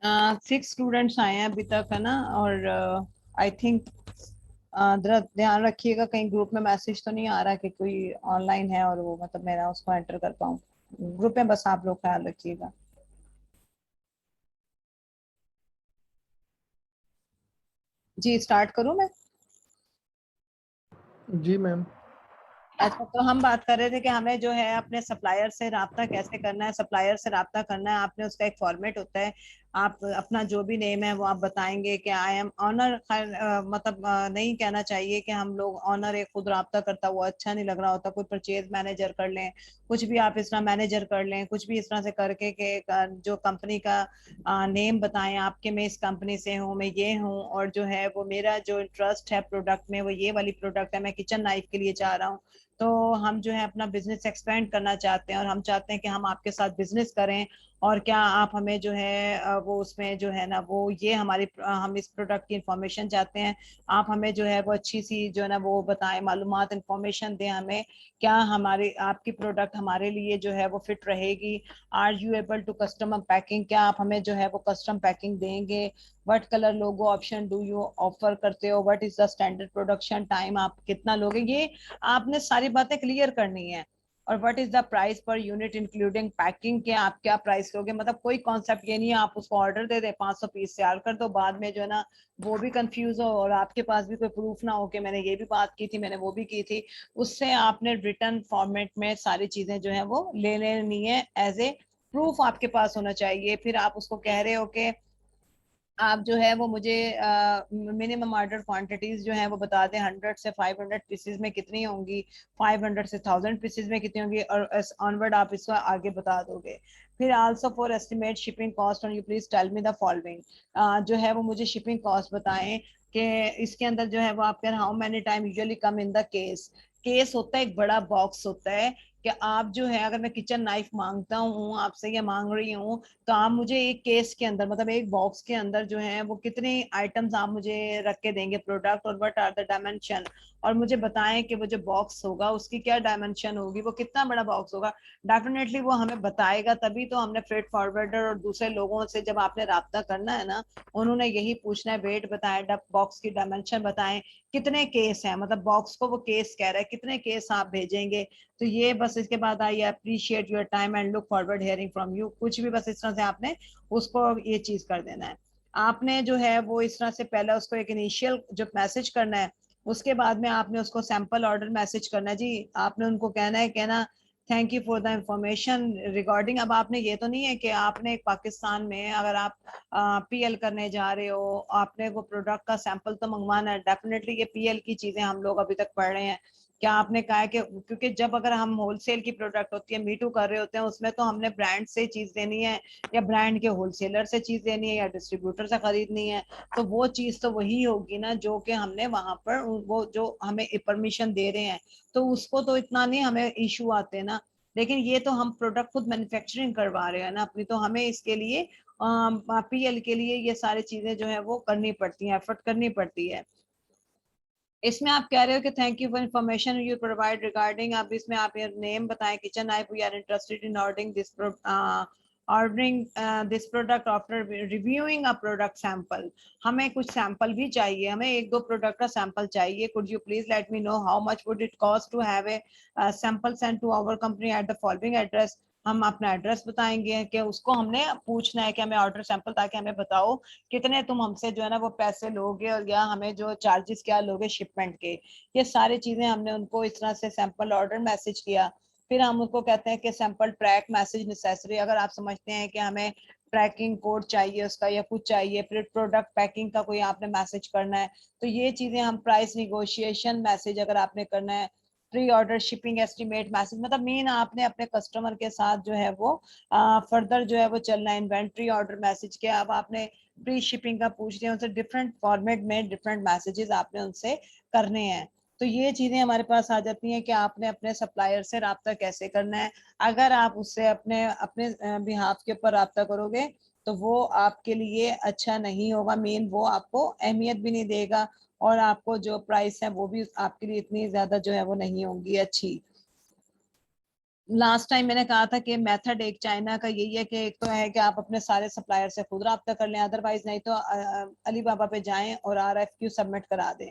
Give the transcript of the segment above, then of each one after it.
6 students आए हैं अभी तक, है ना। और आई थिंक जरा ध्यान रखिएगा कहीं ग्रुप में मैसेज तो नहीं आ रहा कि कोई ऑनलाइन है और वो मतलब मेरा उसको एंटर कर पाऊँ ग्रुप में। बस आप लोग ख्याल रखिएगा। जी स्टार्ट करूँ मैं? जी मैम। अच्छा, तो हम बात कर रहे थे कि हमें जो है अपने सप्लायर से राब्ता कैसे करना है। सप्लायर से राब्ता करना है आपने, उसका एक फॉर्मेट होता है। आप अपना जो भी नेम है वो आप बताएंगे कि आई एम ऑनर। मतलब नहीं कहना चाहिए कि हम लोग ऑनर एक खुद राब्ता करता, वो अच्छा नहीं लग रहा होता। कोई परचेज मैनेजर कर लें, कुछ भी आप इस तरह मैनेजर कर लें, कुछ भी इस तरह से करके कि जो कंपनी का नेम बताएं आपके, मैं इस कंपनी से हूँ, मैं ये हूँ, और जो है वो मेरा जो इंटरेस्ट है प्रोडक्ट में वो ये वाली प्रोडक्ट है, मैं किचन नाइफ के लिए चाह रहा हूँ। तो हम जो है अपना बिजनेस एक्सपेंड करना चाहते हैं और हम चाहते हैं कि हम आपके साथ बिजनेस करें। और क्या आप हमें जो है वो उसमें जो है ना वो ये हमारी हम इस प्रोडक्ट की इंफॉर्मेशन चाहते हैं। आप हमें जो है वो अच्छी सी जो है ना वो बताएं, मालूमात इंफॉर्मेशन दें हमें। क्या हमारी आपकी प्रोडक्ट हमारे लिए जो है वो फिट रहेगी? Are you able to custom packing? क्या आप हमें जो है वो कस्टम पैकिंग देंगे? What colour logo option do you offer करते हो? What is the standard production time? आप कितना लोगे? ये आपने सारी बातें क्लियर करनी है। और what is the price per unit including packing? के आप क्या प्राइस लोगे? मतलब कोई कॉन्सेप्ट ये नहीं है आप उसको ऑर्डर दे दे 500 पीस तैयार कर दो, बाद में जो है ना वो भी कंफ्यूज हो और आपके पास भी कोई प्रूफ ना हो कि मैंने ये भी बात की थी, मैंने वो भी की थी। उससे आपने रिटर्न फॉर्मेट में सारी चीजें जो है वो ले लेनी है, एज ए प्रूफ आपके पास होना चाहिए। फिर आप उसको कह रहे हो कि आप जो है वो मुझे मिनिमम ऑर्डर क्वांटिटीज जो है वो बता दें, 100 से 500 पीसेज में कितनी होंगी, 500 से 1000 पीसेज में कितनी होंगी, और ऑनवर्ड आप इसको आगे बता दोगे। फिर also for estimate shipping cost, और you please tell me the following. जो है वो मुझे शिपिंग कॉस्ट बताएं कि इसके अंदर जो है वो आपके how many time usually come in the case. Case होता है एक बड़ा बॉक्स होता है कि आप जो है अगर मैं किचन नाइफ मांगता हूँ आपसे या मांग रही हूँ, तो आप मुझे एक केस के अंदर मतलब एक बॉक्स के अंदर जो है वो कितने आइटम्स आप मुझे रख के देंगे प्रोडक्ट, और व्हाट आर द डायमेंशन। और मुझे बताएं कि वो जो बॉक्स होगा उसकी क्या डायमेंशन होगी, वो कितना बड़ा बॉक्स होगा। डेफिनेटली वो हमें बताएगा, तभी तो हमने फ्रेट फॉरवर्डर और दूसरे लोगों से जब आपने राब्ता करना है ना, उन्होंने यही पूछना है, वेट बताएं, बॉक्स की डायमेंशन बताएं, कितने केस है, मतलब बॉक्स को वो केस कह रहा है, कितने केस आप भेजेंगे। तो ये बस इसके बाद I appreciate your time and look forward hearing from you, कुछ भी बस इस तरह से आपने उसको ये चीज कर देना है। आपने जो है वो इस तरह से पहले उसको एक इनिशियल जो मैसेज करना है, उसके बाद में आपने उसको सैंपल ऑर्डर मैसेज करना है। जी आपने उनको कहना है, कहना thank you for the information regarding. अब आपने ये तो नहीं है कि आपने एक पाकिस्तान में अगर आप पीएल करने जा रहे हो, आपने वो प्रोडक्ट का सैंपल तो मंगवाना है। डेफिनेटली ये पीएल की चीजें हम लोग अभी तक पढ़ रहे हैं। क्या आपने कहा है कि क्योंकि जब अगर हम होलसेल की प्रोडक्ट होती है, मीटू कर रहे होते हैं, उसमें तो हमने ब्रांड से चीज देनी है या ब्रांड के होलसेलर से चीज देनी है या डिस्ट्रीब्यूटर से खरीदनी है। तो वो चीज तो वही होगी ना जो कि हमने वहां पर वो जो हमें परमिशन दे रहे हैं, तो उसको तो इतना नहीं हमें इशू आते ना। लेकिन ये तो हम प्रोडक्ट खुद मैन्युफैक्चरिंग करवा रहे हैं ना अपनी, तो हमें इसके लिए पीएल के लिए ये सारी चीजें जो है वो करनी पड़ती हैं, एफर्ट करनी पड़ती है। इसमें आप कह रहे हो कि thank you for information you provide regarding, अब इसमें आप ये नेम बताएं, kitchen knife, we are interested in ordering this product after reviewing a product sample. हमें कुछ सैंपल भी चाहिए, हमें एक दो प्रोडक्ट का सैंपल चाहिए। Could you please let me know how much would it cost to have a sample send to our company at the following address. हम अपना एड्रेस बताएंगे कि उसको हमने पूछना है कि हमें ऑर्डर सैंपल, ताकि हमें बताओ कितने तुम हमसे जो है ना वो पैसे लोगे, और या हमें जो चार्जेस क्या लोगे शिपमेंट के। ये सारी चीजें हमने उनको इस तरह से सैंपल ऑर्डर मैसेज किया। फिर हम उनको कहते हैं कि सैंपल ट्रैक मैसेज नेसेसरी, अगर आप समझते हैं कि हमें ट्रैकिंग कोड चाहिए उसका या कुछ चाहिए, फिर प्रोडक्ट पैकिंग का कोई आपने मैसेज करना है, तो ये चीजें हम प्राइस निगोशिएशन मैसेज अगर आपने करना है, pre order shipping estimate message, मतलब मेन आपने अपने कस्टमर के साथ जो है वो फर्दर जो है वो चलना है। इन्वेंट्री ऑर्डर मैसेज किया, अब आपने प्री शिपिंग का पूछ रहे हैं उनसे, डिफरेंट फॉर्मेट में डिफरेंट मैसेजेस आपने उनसे करने हैं। तो ये चीजें हमारे पास आ जाती हैं कि आपने अपने सप्लायर से राब्ता कैसे करना है। अगर आप उससे अपने अपने बिहाफ के ऊपर राब्ता करोगे तो वो आपके लिए अच्छा नहीं होगा। मेन वो आपको अहमियत भी नहीं देगा, और आपको जो प्राइस है वो भी आपके लिए इतनी ज्यादा जो है वो नहीं होंगी अच्छी। लास्ट टाइम मैंने कहा था कि मेथड एक चाइना का यही है कि एक तो है कि आप अपने सारे सप्लायर से खुद राब्ता कर लें, अदरवाइज नहीं तो अलीबाबा पे जाएं और RFQ सबमिट करा दें,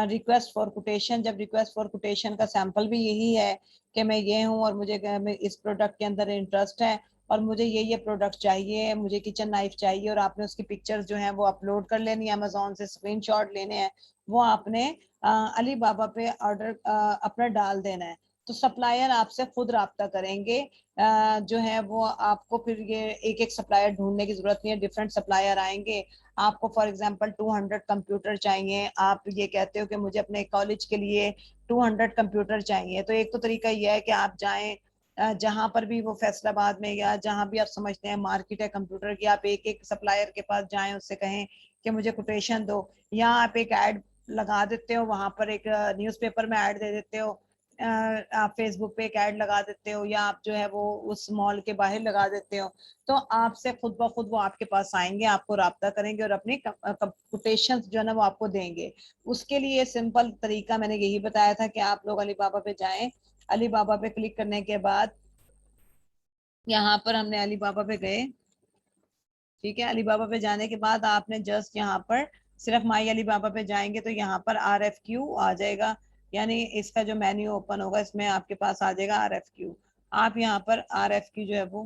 रिक्वेस्ट फॉर कोटेशन। जब रिक्वेस्ट फॉर कोटेशन का सैंपल भी यही है कि मैं ये हूँ और मुझे इस प्रोडक्ट के अंदर इंटरेस्ट है और मुझे ये प्रोडक्ट चाहिए, मुझे किचन नाइफ चाहिए, और आपने उसकी पिक्चर्स जो है वो अपलोड कर लेनी है, अमेजोन से स्क्रीनशॉट लेने हैं, वो आपने अलीबाबा पे ऑर्डर अपना डाल देना है। तो सप्लायर आपसे खुद राब्ता करेंगे, जो है वो आपको फिर ये एक एक सप्लायर ढूंढने की जरूरत नहीं है, डिफरेंट सप्लायर आएंगे। आपको फॉर एग्जांपल 200 कंप्यूटर चाहिए, आप ये कहते हो कि मुझे अपने कॉलेज के लिए 200 कंप्यूटर चाहिए, तो एक तो तरीका यह है कि आप जाएं जहां पर भी वो फैसलाबाद में या जहां भी आप समझते हैं मार्केट है कंप्यूटर की, आप एक एक सप्लायर के पास जाएं, उससे कहें कि मुझे कोटेशन दो, या आप एक ऐड लगा देते हो वहां पर, एक न्यूज़पेपर में ऐड दे देते हो, आप फेसबुक पे एक ऐड लगा देते हो, या आप जो है वो उस मॉल के बाहर लगा देते हो, तो आपसे खुद ब खुद वो आपके पास आएंगे, आपको राब्ता करेंगे और अपनी कोटेशन जो है ना वो आपको देंगे। उसके लिए सिंपल तरीका मैंने यही बताया था कि आप लोग अलीबाबा पे जाएं, अलीबाबा पे क्लिक करने के बाद यहाँ पर हमने अलीबाबा पे गए, ठीक है, अलीबाबा पे जाने के बाद आपने जस्ट यहाँ पर सिर्फ माई अलीबाबा पे जाएंगे तो यहाँ पर RFQ आ जाएगा, यानी इसका जो मेन्यू ओपन होगा इसमें आपके पास आ जाएगा RFQ। आप यहाँ पर RFQ जो है वो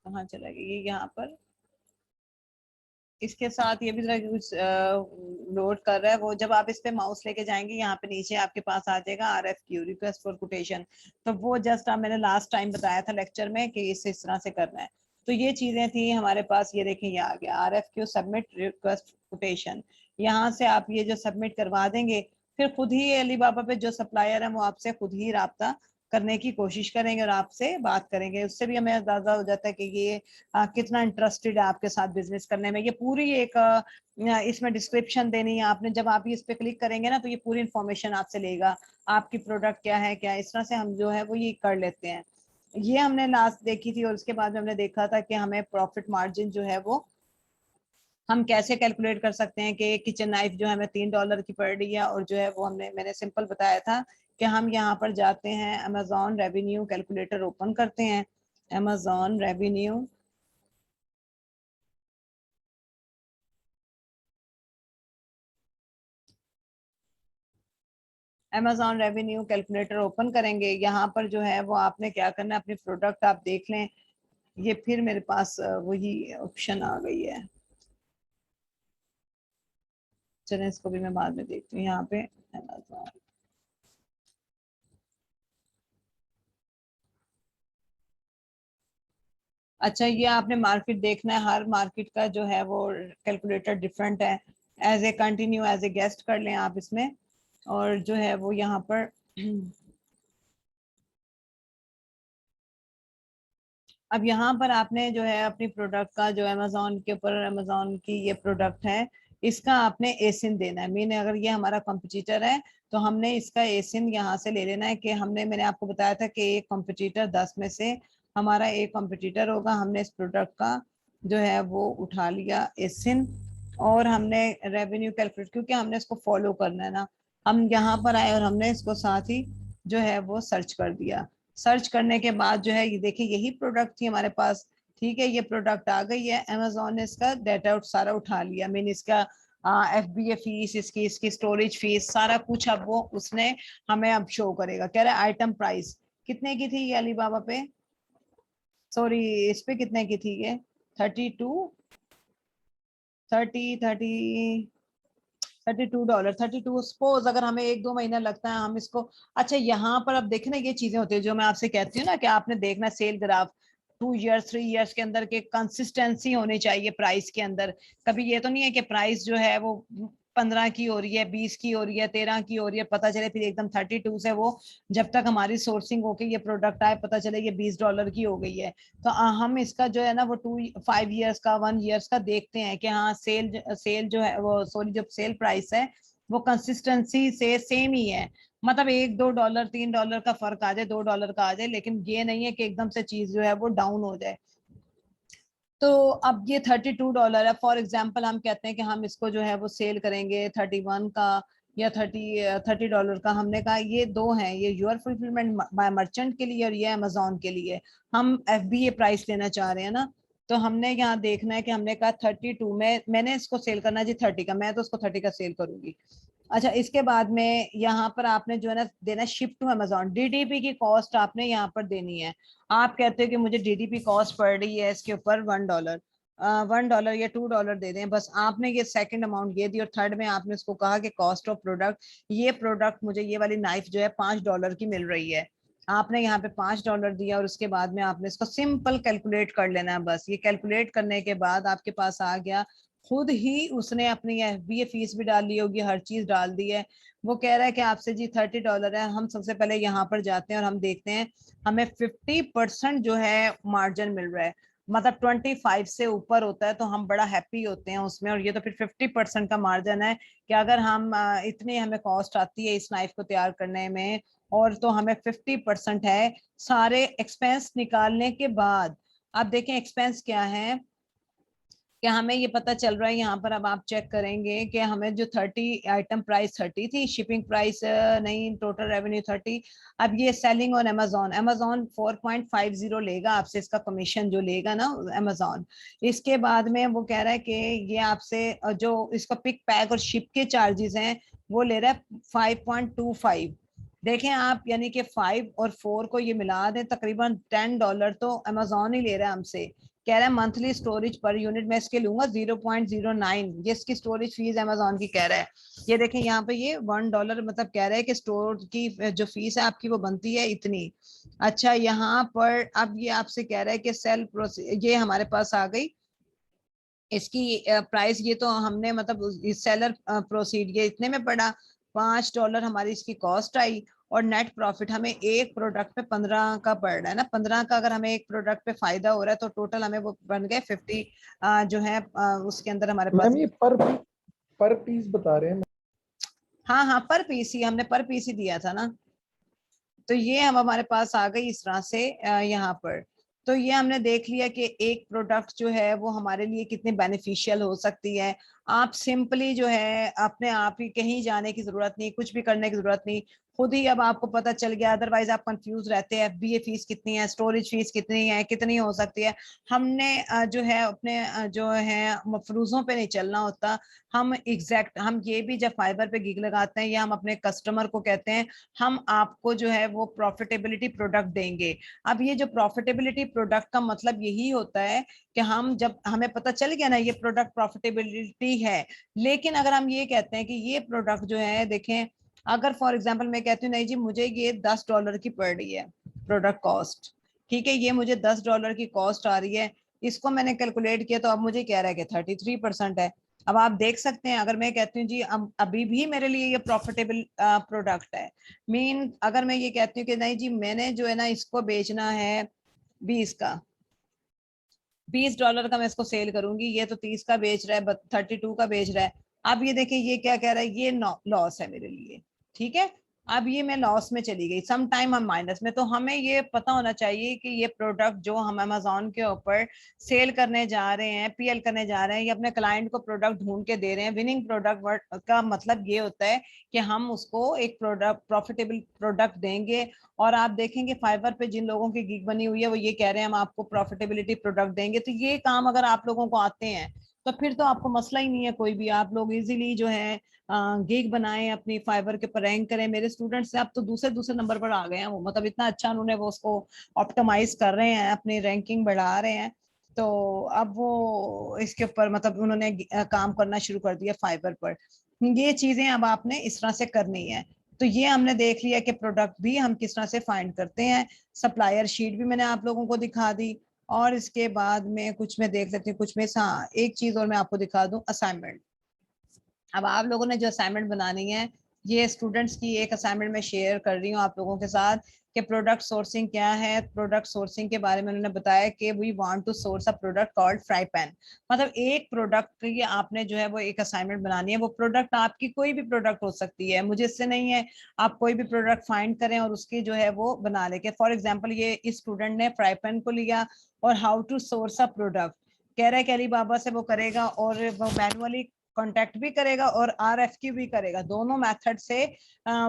कहाँ चला गया, ये यहाँ पर इसके साथ ये भी जरा कुछ लोड कर रहा है, वो जब आप इस पे माउस लेके जाएंगे यहाँ पे नीचे आपके पास आ जाएगा RFQ, रिक्वेस्ट फॉर कोटेशन। तो वो जस्ट मैंने लास्ट टाइम बताया था लेक्चर में कि इस तरह से करना है। तो ये चीजें थी हमारे पास, ये देखें ये आ गया RFQ सबमिट रिक्वेस्ट कोटेशन। यहाँ से आप ये जो सबमिट करवा देंगे, फिर खुद ही अलीबाबा पे जो सप्लायर है वो आपसे खुद ही राब्ता करने की कोशिश करेंगे और आपसे बात करेंगे, उससे भी हमें अंदाजा हो जाता है कि ये कितना इंटरेस्टेड है आपके साथ बिजनेस करने में। ये पूरी एक इसमें डिस्क्रिप्शन देनी है आपने, जब आप इस पे क्लिक करेंगे ना तो ये पूरी इंफॉर्मेशन आपसे लेगा, आपकी प्रोडक्ट क्या है क्या है, इस तरह से हम जो है वो ये कर लेते हैं। ये हमने लास्ट देखी थी और उसके बाद हमने देखा था कि हमें प्रॉफिट मार्जिन जो है वो हम कैसे कैलकुलेट कर सकते हैं कि किचन नाइफ जो है हमें $3 की पड़ रही है, और जो है वो मैंने सिंपल बताया था कि हम यहाँ पर जाते हैं अमेजोन रेवेन्यू कैलकुलेटर ओपन करते हैं, Amazon revenue, Amazon revenue calculator open करेंगे। यहाँ पर जो है वो आपने क्या करना है, अपनी प्रोडक्ट आप देख लें, ये फिर मेरे पास वही ऑप्शन आ गई है, चलें इसको भी मैं बाद में देखती हूँ यहाँ पे Amazon। अच्छा, ये आपने मार्केट देखना है, हर मार्केट का जो है वो कैलकुलेटर डिफरेंट है। As a continue as a guest कर लें आप इसमें, और जो है वो यहाँ पर अब यहाँ पर आपने जो है अपनी प्रोडक्ट का जो अमेजोन के ऊपर, अमेजोन की ये प्रोडक्ट है, इसका आपने एसिन देना है। मीन अगर ये हमारा कॉम्पिटिटर है तो हमने इसका एसिन यहाँ से ले लेना है, कि मैंने आपको बताया था कि एक कॉम्पिटिटर 10 में से हमारा एक कॉम्पिटिटर होगा, हमने इस प्रोडक्ट का जो है वो उठा लिया एसिन, और हमने रेवेन्यू कैलकुलेट, क्योंकि हमने इसको फॉलो करना है ना, हम यहाँ पर आए और हमने इसको साथ ही जो है वो सर्च कर दिया। सर्च करने के बाद जो है ये देखिए यही प्रोडक्ट थी हमारे पास, ठीक है, ये प्रोडक्ट आ गई है, अमेजोन ने इसका डाटा सारा उठा लिया, मीन इसका FBA फीस, इसकी इसकी स्टोरेज फीस, सारा कुछ अब वो उसने हमें अब शो करेगा। कह रहा है आइटम प्राइस कितने की थी ये अलीबाबा पे, सॉरी इस पे कितने की थी ये, 32, 32 $, 32 सपोज, अगर हमें 1-2 महीना लगता है हम इसको। अच्छा यहाँ पर अब देखे ना, ये चीजें होती है जो मैं आपसे कहती हूँ ना कि आपने देखना सेल ग्राफ 2 इयर्स 3 इयर्स के अंदर के कंसिस्टेंसी होनी चाहिए प्राइस के अंदर। कभी ये तो नहीं है कि प्राइस जो है वो 15 की हो रही है, 20 की हो रही है, 13 की हो रही है, पता चले फिर एकदम 32 से वो, जब तक हमारी सोर्सिंग होके ये प्रोडक्ट आए पता चले ये $20 की हो गई है। तो हम इसका जो है ना वो 5 इयर्स का 1 इयर्स का देखते हैं कि हाँ सेल सेल जो है वो, सॉरी जो सेल प्राइस है वो कंसिस्टेंसी से सेम ही है, मतलब $1 $2 $3 का फर्क आ जाए, $2 का आ जाए, लेकिन ये नहीं है कि एकदम से चीज जो है वो डाउन हो जाए। तो अब ये $32 है फॉर एग्जाम्पल, हम कहते हैं कि हम इसको जो है वो सेल करेंगे 31 का या $30 का। हमने कहा ये दो हैं, ये योर फुलफिलमेंट बाय मर्चेंट के लिए और ये अमेजोन के लिए। हम FBA प्राइस लेना चाह रहे हैं ना, तो हमने यहाँ देखना है कि हमने कहा 32 में मैंने इसको सेल करना जी 30 का, मैं तो उसको 30 का सेल करूंगी। अच्छा, इसके बाद में यहाँ पर आपने जो है ना देना शिप टू अमेजोन, DDP की कॉस्ट आपने यहाँ पर देनी है। आप कहते हो कि मुझे DDP कॉस्ट पड़ रही है इसके ऊपर $1, $1 या $2 दे दें बस। आपने ये सेकंड अमाउंट ये दी, और थर्ड में आपने उसको कहा कि कॉस्ट ऑफ प्रोडक्ट, ये प्रोडक्ट मुझे ये वाली नाइफ जो है $5 की मिल रही है। आपने यहाँ पे $5 दिया, और उसके बाद में आपने इसको सिंपल कैलकुलेट कर लेना है बस। ये कैलकुलेट करने के बाद आपके पास आ गया, खुद ही उसने अपनी FBA फीस भी डाल ली होगी, हर चीज डाल दी है। वो कह रहा है कि आपसे जी $30 है। हम सबसे पहले यहाँ पर जाते हैं और हम देखते हैं, हमें 50% जो है मार्जिन मिल रहा है, मतलब 25 से ऊपर होता है तो हम बड़ा हैप्पी होते हैं उसमें। और ये तो फिर 50% का मार्जिन है कि अगर हम इतनी हमें कॉस्ट आती है इस नाइफ को तैयार करने में, और तो हमें 50% है सारे एक्सपेंस निकालने के बाद। आप देखें एक्सपेंस क्या है, कि हमें ये पता चल रहा है यहाँ पर। अब आप चेक करेंगे कि हमें जो 30 आइटम प्राइस 30 थी, शिपिंग प्राइस नहीं, टोटल रेवेन्यू 30। अब ये सेलिंग ऑन अमेजोन, अमेजोन 4.50 लेगा आपसे, इसका कमीशन जो लेगा ना अमेजोन। इसके बाद में वो कह रहा है कि ये आपसे जो इसका पिक पैक और शिप के चार्जेस हैं वो ले रहा है 5.25। देखें आप, यानी कि 5 और 4 को ये मिला दें, तकरीबन $10 तो अमेजोन ही ले रहा है हमसे। कह रहा है मंथली स्टोरेज पर यूनिट मैं इसके लूंगा 0.09, ये इसकी स्टोरेज फीस अमेजोन की कह रहा है। ये देखें यहाँ पे ये $1 मतलब कह रहा है कि स्टोर की जो फीस है आपकी वो बनती है इतनी। अच्छा, यहाँ पर अब ये आपसे कह रहा है कि ये हमारे पास आ गई इसकी प्राइस। ये तो हमने मतलब सेलर प्रोसीड ये इतने में पड़ा, $5 हमारी इसकी कॉस्ट आई, और नेट प्रॉफिट हमें एक प्रोडक्ट पे 15 का पड़ रहा है ना। 15 का अगर हमें एक प्रोडक्ट पे फायदा हो रहा है तो टोटल हमें वो बन गए 50, जो है उसके अंदर हमारे मैम पास। ये पर पीस बता रहे हैं। हाँ हाँ, पर पीस ही हमने पर पीस ही दिया था ना। तो ये हम हमारे पास आ गई इस तरह से यहाँ पर। तो ये हमने देख लिया कि एक प्रोडक्ट जो है वो हमारे लिए कितनी बेनिफिशियल हो सकती है। आप सिंपली जो है अपने आप ही, कहीं जाने की जरूरत नहीं, कुछ भी करने की जरूरत नहीं, खुद ही अब आपको पता चल गया। अदरवाइज आप कंफ्यूज रहते हैं, FBA फीस कितनी है, स्टोरेज फीस कितनी है, कितनी हो सकती है। हमने जो है अपने जो है मफरूजों पे नहीं चलना होता। हम एग्जैक्ट, हम ये भी जब फाइबर पे गिग लगाते हैं या हम अपने कस्टमर को कहते हैं हम आपको जो है वो प्रॉफिटेबिलिटी प्रोडक्ट देंगे। अब ये जो प्रॉफिटेबिलिटी प्रोडक्ट का मतलब यही होता है कि हम जब हमें पता चल गया ना ये प्रोडक्ट प्रॉफिटेबिलिटी है, लेकिन अगर हम ये कहते हैं कि ये प्रोडक्ट जो है देखें, अगर फॉर एग्जांपल मैं कहती हूँ नहीं जी मुझे ये $10 की पड़ रही है प्रोडक्ट कॉस्ट, ठीक है, ये मुझे $10 की कॉस्ट आ रही है, इसको मैंने कैलकुलेट किया तो अब मुझे कह रहा है कि 33% है। अब आप देख सकते हैं, अगर मैं कहती हूँ जी अभी भी मेरे लिए ये प्रॉफिटेबल प्रोडक्ट है, मीन अगर मैं ये कहती हूँ कि नहीं जी मैंने जो है ना इसको बेचना है 20 का, $20 का मैं इसको सेल करूंगी, ये तो 30 का बेच रहा है, 32 का बेच रहा है। अब ये देखिए ये क्या कह रहा है, ये लॉस है मेरे लिए, ठीक है। अब ये मैं लॉस में चली गई, सम टाइम हम माइनस में। तो हमें ये पता होना चाहिए कि ये प्रोडक्ट जो हम अमेजोन के ऊपर सेल करने जा रहे हैं, PL करने जा रहे हैं, या अपने क्लाइंट को प्रोडक्ट ढूंढ के दे रहे हैं, विनिंग प्रोडक्ट का मतलब ये होता है कि हम उसको एक प्रोडक्ट प्रॉफिटेबल प्रोडक्ट देंगे। और आप देखेंगे फाइवर पे जिन लोगों की गिग बनी हुई है वो ये कह रहे हैं हम आपको प्रॉफिटेबिलिटी प्रोडक्ट देंगे। तो ये काम अगर आप लोगों को आते हैं तो फिर तो आपको मसला ही नहीं है कोई भी, आप लोग इजीली जो है गिग बनाएं, अपनी फाइवर के पर रैंक करें। मेरे स्टूडेंट्स से अब तो दूसरे दूसरे नंबर पर आ गए हैं वो, मतलब इतना अच्छा उन्होंने वो उसको ऑप्टिमाइज कर रहे हैं, अपनी रैंकिंग बढ़ा रहे हैं। तो अब वो इसके ऊपर मतलब उन्होंने काम करना शुरू कर दिया फाइबर पर। ये चीजें अब आपने इस तरह से करनी है। तो ये हमने देख लिया कि प्रोडक्ट भी हम किस तरह से फाइंड करते हैं, सप्लायर शीट भी मैंने आप लोगों को दिखा दी, और इसके बाद में कुछ मैं देख लेती हूँ, कुछ में हाँ एक चीज और मैं आपको दिखा दूं, असाइनमेंट। अब आप लोगों ने जो असाइनमेंट बनानी है, ये स्टूडेंट्स की एक असाइनमेंट मैं शेयर कर रही हूँ आप लोगों के साथ, कि प्रोडक्ट सोर्सिंग क्या है। प्रोडक्ट सोर्सिंग के बारे में उन्होंने बताया कि we want to source a product called fry pan. मतलब एक प्रोडक्ट की आपने जो है वो एक असाइनमेंट बनानी है। वो प्रोडक्ट आपकी कोई भी प्रोडक्ट हो सकती है, मुझे इससे नहीं है, आप कोई भी प्रोडक्ट फाइंड करें और उसकी जो है वो बना लेके। फॉर एग्जाम्पल ये इस स्टूडेंट ने फ्राई पैन को लिया और how to source a product कह रहा है कि अली बाबा से वो करेगा और वो मैनुअली कांटेक्ट भी करेगा और RFQ भी करेगा। दोनों मेथड से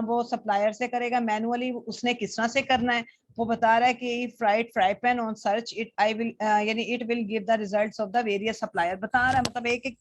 वो सप्लायर से करेगा। मैनुअली उसने किस तरह से करना है वो बता रहा है कि fried fry pan on search it I will यानी it will give the results of the various supplier बता रहा है। मतलब एक एक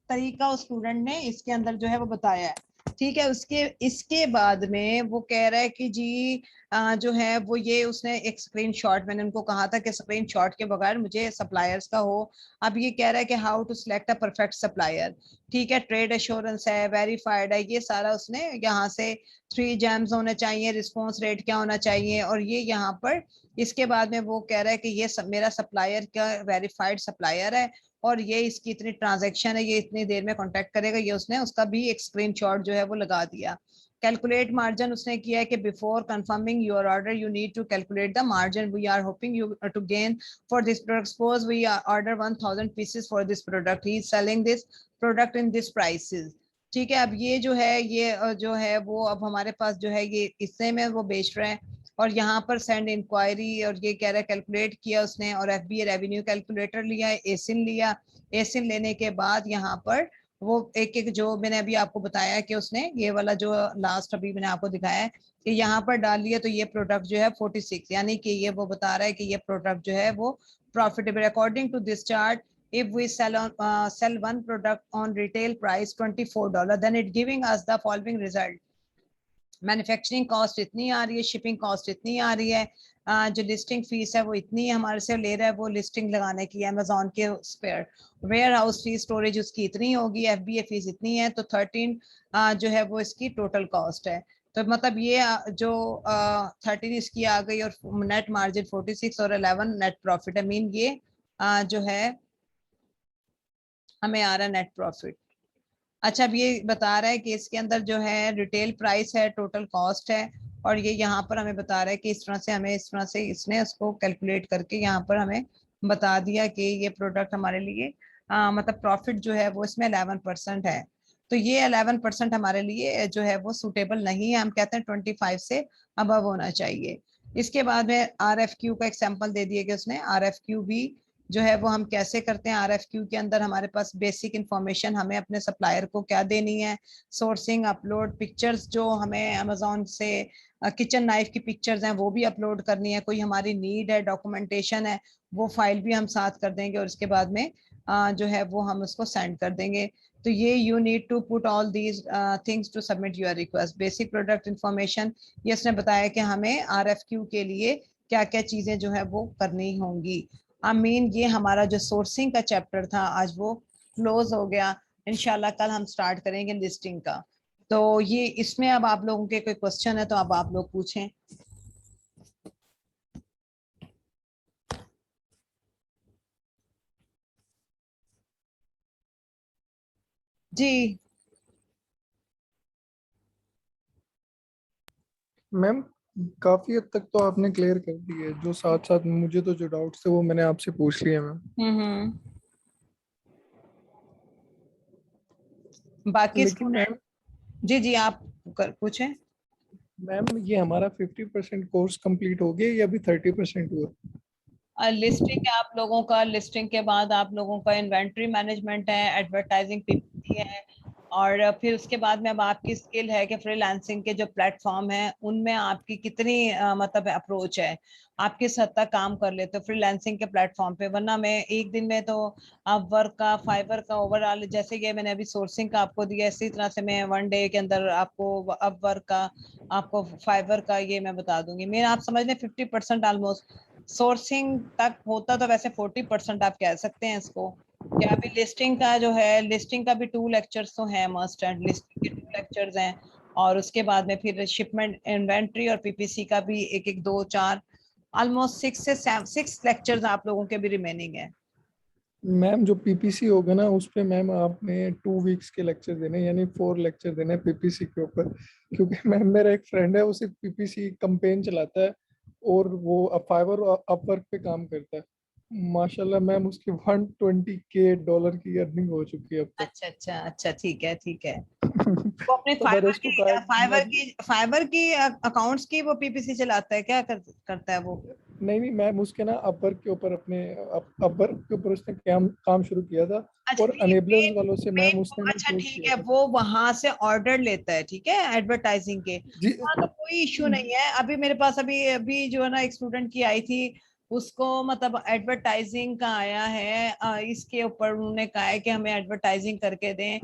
तरीका उस स्टूडेंट ने इसके अंदर जो है वो बताया है। ठीक है, उसके इसके बाद में वो कह रहा है कि जी जो है वो ये उसने एक स्क्रीनशॉट, मैंने उनको कहा था कि स्क्रीनशॉट के बगैर मुझे सप्लायर्स का हो। अब ये कह रहा है कि how to select a perfect supplier. ठीक है, ट्रेड एश्योरेंस है, वेरीफाइड है, ये सारा उसने यहाँ से 3 जेम्स होने चाहिए, रिस्पॉन्स रेट क्या होना चाहिए, और ये यहाँ पर इसके बाद में वो कह रहा है कि ये मेरा सप्लायर का वेरीफाइड सप्लायर है और ये इसकी इतनी ट्रांजैक्शन है, ये इतनी देर में कांटेक्ट करेगा। ये उसने उसका भी एक स्क्रीनशॉट जो है वो लगा दिया। कैलकुलेट मार्जिन उसने किया है कि before confirming your order you need to calculate the margin we are hoping you to gain for this product. Suppose we order 1000 pieces for this product, he is selling this product in this prices. ठीक है, अब ये जो है ये जो है वो अब हमारे पास जो है ये इससे में वो बेच रहे हैं और यहाँ पर सेंड इंक्वायरी और ये कह रहा है कैलकुलेट किया उसने और FBA रेवेन्यू कैलकुलेटर लिया, एसिन लिया। एसिन लेने के बाद यहाँ पर वो एक एक जो मैंने अभी आपको बताया कि उसने ये वाला जो लास्ट अभी मैंने आपको दिखाया है कि यहाँ पर डाल लिया तो ये प्रोडक्ट जो है 46, यानी कि ये वो बता रहा है कि ये प्रोडक्ट जो है वो profitable according to this chart. if we sell one product on retail price $24, then it giving us the following result। Manufacturing cost इतनी आ रही है, शिपिंग कॉस्ट इतनी आ रही है, जो लिस्टिंग फीस है वो इतनी हमारे से ले रहा है वो लिस्टिंग लगाने की अमेजोन के spare. Warehouse fees storage उसकी इतनी होगी, FBA फीस इतनी है, तो 13 जो है वो इसकी टोटल कॉस्ट है। तो मतलब ये जो 13 इसकी आ गई और नेट मार्जिन 46 और 11 नेट प्रॉफिट है। मीन ये जो है हमें आ रहा है नेट प्रॉफिट। अच्छा, अब ये बता रहा है कि इसके अंदर जो है रिटेल प्राइस है, टोटल कॉस्ट है, और ये यहाँ पर हमें बता रहा है कि इस तरह से हमें इस तरह से इसने उसको कैलकुलेट करके यहाँ पर हमें बता दिया कि ये प्रोडक्ट हमारे लिए मतलब प्रॉफिट जो है वो इसमें 11% है। तो ये 11% हमारे लिए जो है वो सुटेबल नहीं है, हम कहते हैं 25 से अबव होना चाहिए। इसके बाद में RFQ का एग्जाम्पल दे दिया कि उसने RFQ भी जो है वो हम कैसे करते हैं। RFQ के अंदर हमारे पास बेसिक इंफॉर्मेशन हमें अपने सप्लायर को क्या देनी है, सोर्सिंग, अपलोड, पिक्चर्स जो हमें अमेजोन से किचन नाइफ की पिक्चर्स हैं वो भी अपलोड करनी है, कोई हमारी नीड है, डॉक्यूमेंटेशन है, वो फाइल भी हम साथ कर देंगे और उसके बाद में जो है वो हम उसको सेंड कर देंगे। तो ये you need to put all these things to submit your request. Basic product information ये उसने बताया कि हमें RFQ के लिए क्या क्या चीजें जो है वो करनी होंगी। मीन ये हमारा जो सोर्सिंग का चैप्टर था आज वो क्लोज हो गया। इंशाल्लाह कल हम स्टार्ट करेंगे लिस्टिंग का। तो ये इसमें अब आप लोगों के कोई क्वेश्चन है तो अब आप लोग पूछें। जी मैम काफी हद तक तो आपने क्लियर कर दी है। जो साथ साथ मुझे तो जो डाउट्स थे वो मैंने आपसे पूछ लिए मैम। हम्म। बाकी लेकिन स्टूडेंट, मैम जी जी आप पूछें। मैम ये हमारा 50% कोर्स कंप्लीट हो गया या अभी 30% हुआ? लिस्टिंग है आप लोगों का, लिस्टिंग के बाद आप लोगों का इन्वेंट्री मैनेजमेंट है, एडवर्टाइजिंग PPC है, और फिर उसके बाद में अब आपकी स्किल है कि फ्रीलांसिंग के जो प्लेटफॉर्म है उनमें आपकी कितनी मतलब अप्रोच है, आप किस हद तक काम कर लेते हो फ्रीलांसिंग के प्लेटफॉर्म पे। वरना मैं एक दिन में तो आप वर्क का, फाइवर का, ओवरऑल जैसे कि मैंने अभी सोर्सिंग का आपको दिया, इसी तरह से मैं 1 डे के अंदर आपको अब वर्क का, आपको फाइवर का ये मैं बता दूंगी। मेरा आप समझ लें 50% ऑलमोस्ट सोर्सिंग तक होता, तो वैसे 40% आप कह सकते हैं इसको। क्या अभी लिस्टिंग का जो है, लिस्टिंग का भी 2 लेक्चर्स तो है, मस्ट एंड लिस्टिंग के 2 लेक्चर्स हैं, और उसके बाद में फिर शिपमेंट, इन्वेंट्री और PPC का भी एक एक 2 4 ऑलमोस्ट 6 लेक्चर्स आप लोगों के भी रिमेनिंग है। मैम जो पीपीसी होगा ना उस पे मैम आपने 2 वीक्स के लेक्चर देने यानी 4 लेक्चर देने पीपीसी के ऊपर। क्योंकि मैम मेरा एक फ्रेंड है वो सिर्फ पीपीसी कंपेन चलाता है और वो फाइवर और अपवर्क पे काम करता है। माशाल्लाह मैम उसकी 120K डॉलर की अर्निंग हो चुकी है अब तक। अच्छा अच्छा अच्छा, ठीक है ठीक है। वो अपने तो मैंने उसको कहा है कि मैम फाइबर की अकाउंट्स की वो पीपीसी चलाता है, क्या करता है वो? नहीं नहीं मैम, उसके ना अपवर्क के ऊपर अपने अपवर्क के ऊपर उसने काम काम शुरू किया था। अच्छा और नहीं, अनेबलर्स पेड वालों से मैम पेड, उसने ना अच्छा चूज ठीक किया है, था। वो वहां से ऑर्डर लेता है, ठीक है, एडवर्टाइजिंग के। जी। हाँ तो कोई इश्यू नहीं है। अभी मेरे पास अभी अभी जो है ना एक स्टूडेंट की आई थी, उसको मतलब एडवर्टाइजिंग का आया है, इसके ऊपर उन्होंने कहा है कि हमें एडवर्टाइजिंग करके दें,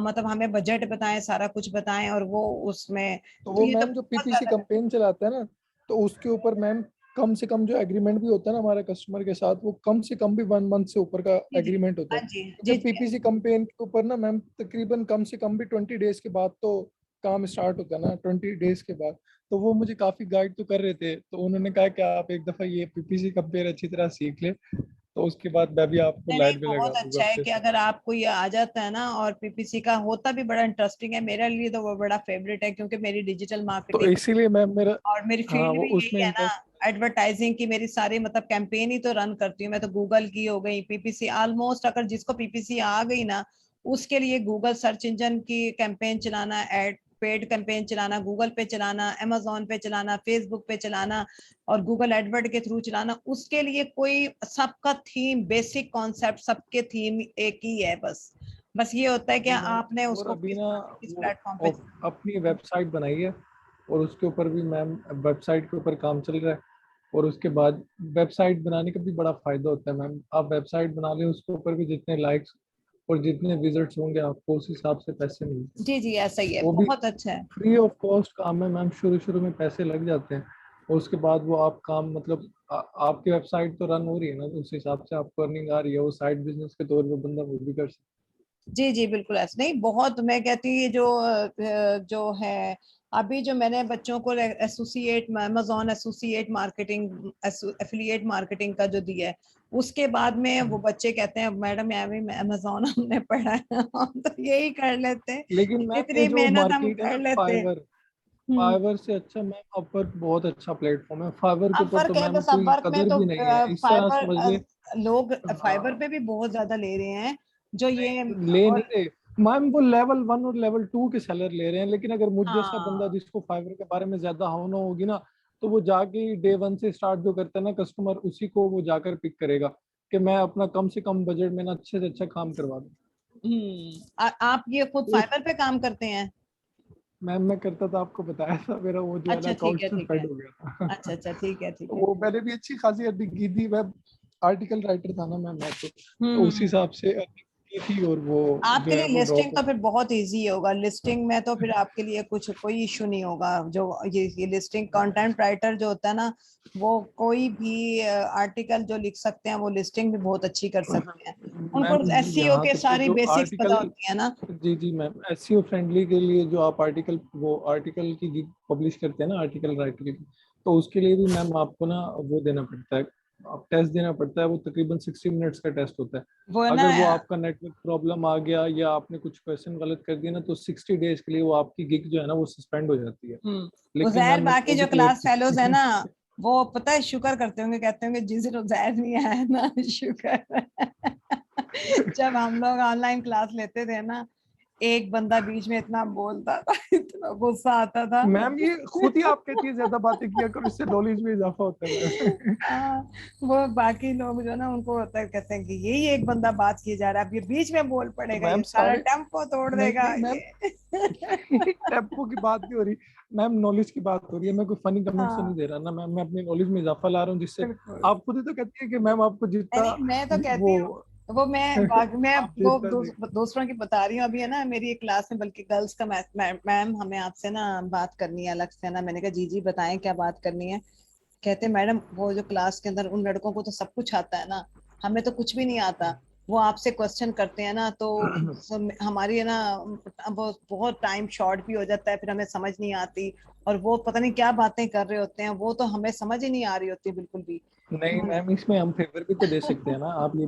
मतलब हमें बजट बताएं, सारा कुछ बताएं, और वो उसमें तो तो वो ये तो मैम जो बहुत पीपीसी ज्यादा। कैंपेन चलाता है ना, तो उसके ऊपर मैम कम से कम जो एग्रीमेंट भी होता है ना हमारे कस्टमर के साथ, वो कम से कम भी 1 मंथ से ऊपर का जी जी, एग्रीमेंट होता हाँ है। जी तो जी जब जी। पीपीसी कैंपेन के ऊपर ना मैम तकरीबन कम से कम भी 20 डेज के बाद तो काम स्टार्ट होता है ना, 20 डेज के बाद। तो वो मुझे काफी गाइड तो कर रहे थे, तो उन्होंने कहा कि आप एक दफा ये पीपीसी कैंपेन अच्छी तरह सीख ले, तो उसके बाद मैं भी आपको नहीं नहीं, लाइन में लगा बहुत दूंगा अच्छा है अच्छे कि से। अगर आपको ये आ जाता है ना, और पीपीसी का होता भी बड़ा इंटरेस्टिंग है, मेरे लिए तो वो बड़ा फेवरेट है, क्योंकि मेरी डिजिटल तो मार्केटिंग इसीलिए मैम मेरा, और मेरी हाँ फील्ड वो भी यही उसमें है ना, इंटरेस्ट। एडवर्टाइजिंग की। मेरी सारी मतलब कैंपेन ही तो रन करती हूँ मैं, तो गूगल की हो गई, पीपीसी ऑलमोस्ट, अगर जिसको पीपीसी आ गई ना, उसके लिए गूगल सर्च इंजन की कैंपेन चलाना, एड पेड कैंपेन चलाना, गूगल पे चलाना, अमेजोन पे चलाना, फेसबुक पे चलाना, और गूगल एडवर्ड के थ्रू चलाना, उसके लिए कोई सबका थीम, बेसिक कॉन्सेप्ट सबके थीम एक ही है, बस बस ये होता है कि जी मैम, आपने और उसको अभी किस ना किस वो प्लेटफॉर्म पे। अपनी वेबसाइट बनाई है, और उसके ऊपर भी मैम वेबसाइट के ऊपर काम चल रहा है। और उसके बाद वेबसाइट बनाने का भी बड़ा फायदा होता है मैम, आप वेबसाइट बना लें उसके ऊपर भी जितने लाइक्स और जितने विजिट्स होंगे आपको उस हिसाब से पैसे मिलते हैं। जी जी, ऐसा ही है, वो भी बहुत अच्छा है। फ्री ऑफ कॉस्ट काम है मैम, शुरू शुरू में पैसे लग जाते हैं, और उसके बाद वो आप काम मतलब आपकी वेबसाइट तो रन हो रही है ना, तो उस हिसाब से आपको अर्निंग आ रही है, वो साइड बिजनेस के तौर पे बंदा वो भी कर सकता जी जी बिल्कुल, ऐसा नहीं, बहुत मैं कहती हूँ ये जो है, अभी जो मैंने बच्चों को associate, Amazon associate marketing, affiliate marketing का जो दिया है, उसके बाद में वो है। बच्चे कहते हैं मैडम यार अमेजोन हमने पढ़ा है, हम तो यही कर लेते हैं, लेकिन मैम ये इतनी जो मेहनत हम मार्केट है कर ना लेते हैं। फाइवर, हम्म। फाइवर से अच्छा मैम अपवर्क बहुत अच्छा प्लेटफॉर्म है। फाइवर के ऊपर अपवर्क तो है, मैम बस कोई अपवर्क में कदर तो भी नहीं है, इस तरह फाइबर, समझ ले। लोग फाइबर पे हाँ, भी बहुत ज्यादा ले रहे हैं, जो ये नहीं ले नहीं और रहे मैम, वो लेवल 1 और लेवल 2 के सेलर ले रहे हैं, लेकिन अगर मुझ जैसा बंदा हाँ। जिसको फाइवर के बारे में ज्यादा होना होगी ना, तो वो जाके डे 1 से स्टार्ट जो करता है ना कस्टमर, उसी को वो जाकर पिक करेगा कि मैं अपना कम से कम बजट में ना अच्छे से अच्छा काम करवा दूँ। आप ये खुद तो फाइबर पे काम करते हैं? मैम मैं करता था, आपको बताया था, मेरा वो जो है ना अच्छा ठीक अकाउंट है ठीक है। सस्पेंड हो गया अच्छा था। अच्छा, ठीक है ठीक तो है। वो मैंने भी अच्छी खासी अर्निंग की थी, मैं आर्टिकल राइटर था ना मैं तो उस हम्म। हिसाब से अर्निंग की थी, और वो आपके जो लिए है वो लिस्टिंग ड्रॉप तो हो फिर बहुत इजी होगा, लिस्टिंग में तो फिर आपके लिए कुछ कोई इशू नहीं होगा, जो ये लिस्टिंग, कंटेंट राइटर जो होता है ना, वो कोई भी आर्टिकल जो लिख सकते हैं, वो लिस्टिंग भी बहुत अच्छी कर सकते हैं, गया। उनको मैम एसईओ यहाँ के तक कि सारी जो बेसिक्स पता आर्टिकल, होती है ना। जी जी मैम, एसईओ फ्रेंडली के लिए जो आप आर्टिकल, वो आर्टिकल की गिग पब्लिश करते हैं ना आर्टिकल राइटर की, तो उसके लिए भी मैम आपको ना वो देना पड़ता है, आप टेस्ट देना पड़ता है, वो तकरीबन 60 मिनट्स का टेस्ट होता है। वो है ना। अगर वो आपका नेटवर्क प्रॉब्लम आ गया या आपने कुछ क्वेश्चन गलत कर दिया ना, तो 60 डेज के लिए वो आपकी गिग जो है ना वो सस्पेंड हो जाती है। लेकिन उजैर, मैम मैंने बाकी वो भी जो क्लियर क्लास की फेलोज है ना, थी। वो पता है शुक्र करते होंगे, कहते होंगे जिस दिन उजैर नहीं आया ना, शुक्र जब हम लोग ऑनलाइन क्लास लेते थे ना, एक बंदा बीच में इतना बोलता था, इतना गुस्सा आता था। मैम ये खुद ही आप कहती है ज्यादा बातें किया करो, इससे नॉलेज में इजाफा होता है मैम। हाँ, वो बाकी लोग जो ना, उनको होता है, कहते हैं कि यही एक बंदा बात किए जा रहा है, अब ये बीच में बोल तो पड़ेगा, मैम ये सारा सारे, टेम्पो तोड़ नहीं देगा नहीं मैम, ये। टेम्पो की बात नहीं हो रही मैम, नॉलेज की बात हो रही है। मैं कोई फनी कमेंट्स तो नहीं हाँ दे रहा ना मैम, मैं अपनी नॉलेज में इजाफा ला रहा हूँ, जिससे बिल्कुल। आप खुद ही तो कहती है कि मैम आपको नहीं जितना नहीं, मैं तो कहती वो हूँ, वो मैं आप वो जितना देख। दूसरों की बता रही हूँ। अभी है ना मेरी एक क्लास में, बल्कि गर्ल्स का मैम हमें आपसे ना बात करनी है अलग से ना, मैंने कहा जी जी बताएं क्या बात करनी है। कहते मैडम वो जो क्लास के अंदर उन लड़कों को तो सब कुछ आता है ना, हमें तो कुछ भी नहीं आता, वो आपसे क्वेश्चन करते हैं ना, तो हमारी है ना, वो बहुत टाइम शॉर्ट भी हो जाता है, फिर हमें समझ नहीं आती, और वो पता नहीं क्या बातें कर रहे होते हैं, वो तो हमें समझ ही नहीं आ रही होती बिल्कुल भी। नहीं मैम, इसमें हम फेवर भी तो दे सकते हैं ना, आप ये